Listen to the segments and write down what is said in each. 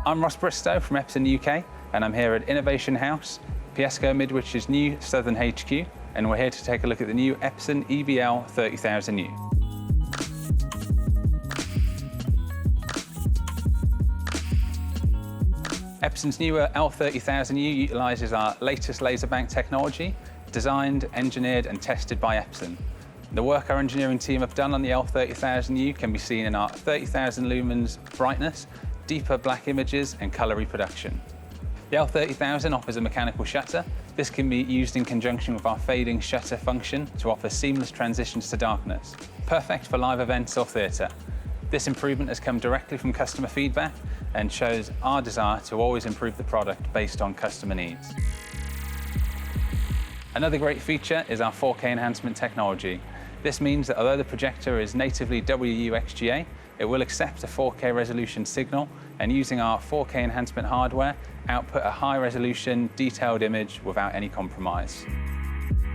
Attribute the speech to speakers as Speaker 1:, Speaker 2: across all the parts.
Speaker 1: I'm Ross Bristo from Epson UK, and I'm here at Innovation House, PSCo Midwich's new Southern HQ, and we're here to take a look at the new Epson EB-L30000U. Epson's newer L30000U utilises our latest laser bank technology, designed, engineered and tested by Epson. The work our engineering team have done on the L30000U can be seen in our 30,000 lumens brightness, deeper black images and colour reproduction. The L30000 offers a mechanical shutter. This can be used in conjunction with our fading shutter function to offer seamless transitions to darkness, perfect for live events or theatre. This improvement has come directly from customer feedback and shows our desire to always improve the product based on customer needs. Another great feature is our 4K enhancement technology. This means that although the projector is natively WUXGA, it will accept a 4K resolution signal and using our 4K enhancement hardware, output a high-resolution, detailed image without any compromise.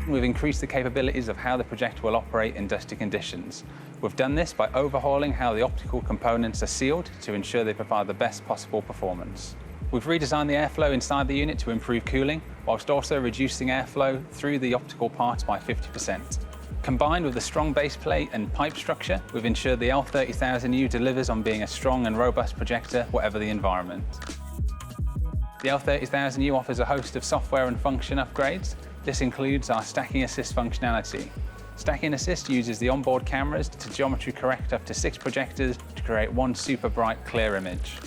Speaker 1: We've increased the capabilities of how the projector will operate in dusty conditions. We've done this by overhauling how the optical components are sealed to ensure they provide the best possible performance. We've redesigned the airflow inside the unit to improve cooling, whilst also reducing airflow through the optical parts by 50%. Combined with a strong base plate and pipe structure, we've ensured the L30000U delivers on being a strong and robust projector, whatever the environment. The L30000U offers a host of software and function upgrades. This includes our Stacking Assist functionality. Stacking Assist uses the onboard cameras to geometry correct up to 6 projectors to create one super bright, clear image.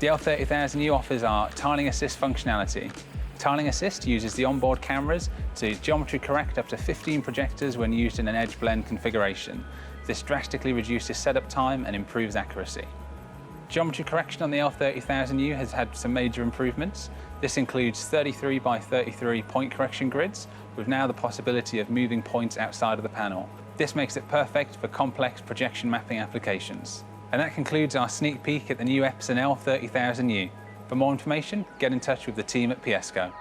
Speaker 1: The L30000U offers our Tiling Assist functionality. Tiling Assist uses the onboard cameras to geometry correct up to 15 projectors when used in an edge blend configuration. This drastically reduces setup time and improves accuracy. Geometry correction on the L30000U has had some major improvements. This includes 33 by 33 point correction grids, with now the possibility of moving points outside of the panel. This makes it perfect for complex projection mapping applications. And that concludes our sneak peek at the new Epson L30000U. For more information, get in touch with the team at PSCo.